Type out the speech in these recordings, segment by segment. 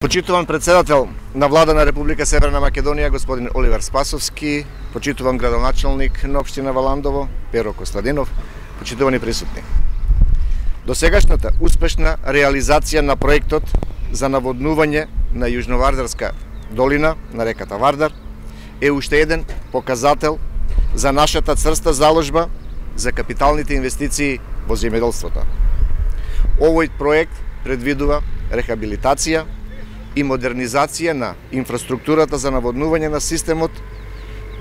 Почитуван председател на Влада на Република Северна Македонија, господин Оливер Спасовски, почитуван градоначалник на општина Валандово, Перо Костадинов, почитувани присутни. Досегашната успешна реализација на проектот за наводнување на Јужновардарска долина на реката Вардар е уште еден показател за нашата црста заложба за капиталните инвестиции во земјоделството. Овој проект предвидува рехабилитација и модернизација на инфраструктурата за наводнување на системот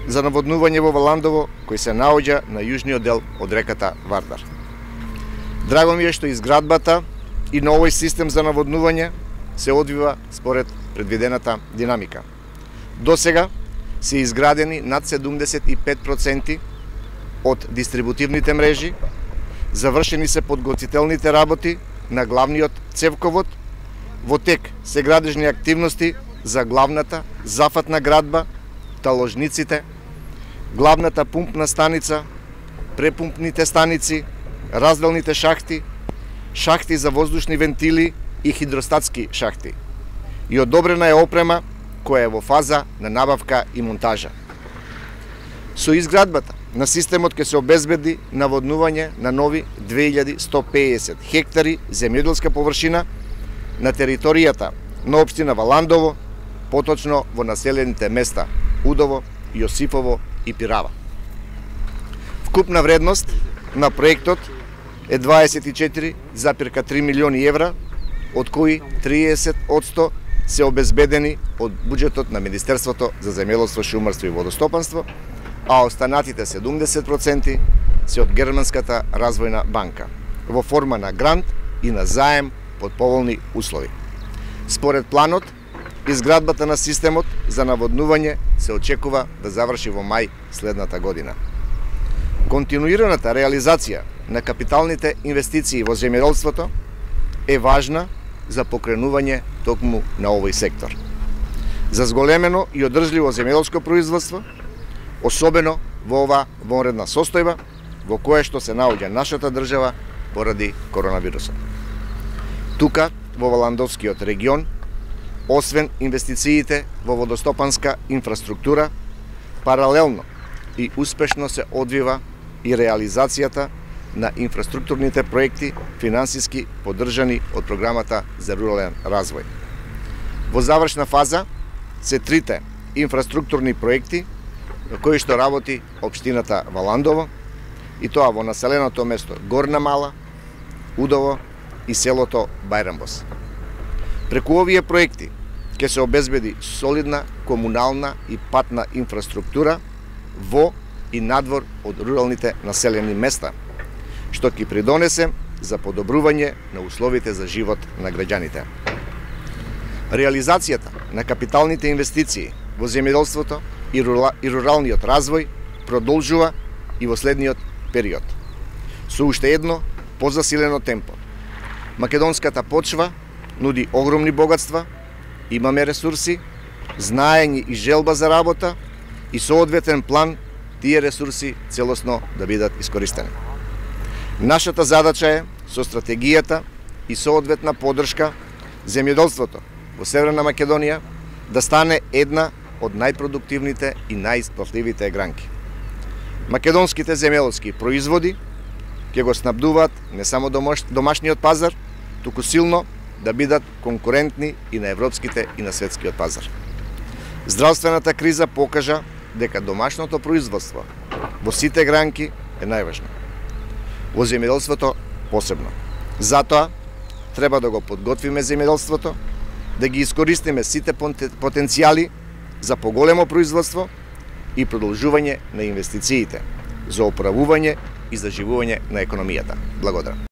за наводнување во Валандово, кој се наоѓа на јужниот дел од реката Вардар. Драго ми е што изградбата и на овој систем за наводнување се одвива според предвидената динамика. До сега се изградени над 75% од дистрибутивните мрежи, завршени се подготвителните работи на главниот цевковод, во тек се градежни активности за главната зафатна градба, таложниците, главната пумпна станица, препумпните станици, разделните шахти, шахти за воздушни вентили и хидростатски шахти. И одобрена е опрема која е во фаза на набавка и монтажа. Со изградбата на системот ќе се обезбеди наводнување на нови 2150 хектари земјоделска површина на територијата на општина Валандово, поточно во населените места Удово, Јосифово и Пирава. Вкупна вредност на проектот е 24,3 милиони евра, од кои 30% се обезбедени од буџетот на Министерството за земјоделство, шумарство и водостопанство, а останатите 70% се од Германската развојна банка, во форма на грант и на заем под поволни услови. Според планот, изградбата на системот за наводнување се очекува да заврши во мај следната година. Континуираната реализација на капиталните инвестиции во земјоделството е важна за покренување токму на овој сектор. За зголемено и одржливо земјоделско производство, особено во оваа вонредна состојба во која што се наоѓа нашата држава поради коронавирусот. Тука, во Валандовскиот регион, освен инвестициите во водостопанска инфраструктура, паралелно и успешно се одвива и реализацијата на инфраструктурните проекти финансиски поддржани од програмата за рурален развој. Во завршна фаза се трите инфраструктурни проекти на кои што работи општината Валандово, и тоа во населеното место Горна Мала, Удово и селото Бајрамбос. Преку овие проекти ќе се обезбеди солидна комунална и патна инфраструктура во и надвор од руралните населени места, што ќе придонесе за подобрување на условите за живот на граѓаните. Реализацијата на капиталните инвестиции во земјоделството и руралниот развој продолжува и во следниот период, со уште едно позасилено темпо. Македонската почва нуди огромни богатства, имаме ресурси, знаење и желба за работа и соодветен план тие ресурси целосно да бидат искористени. Нашата задача е со стратегијата и соодветна поддршка земјоделството во Северна Македонија да стане една од најпродуктивните и најисплатливите гранки. Македонските земјоделски производи ќе го снабдуваат не само домашниот пазар, туку силно да бидат конкурентни и на европските и на светскиот пазар. Здравствената криза покажа дека домашното производство во сите гранки е најважно. Во земјоделството посебно. Затоа треба да го подготвиме земјоделството, да ги искористиме сите потенцијали за поголемо производство и продолжување на инвестициите, за оправување и заживување на економијата. Благодарам.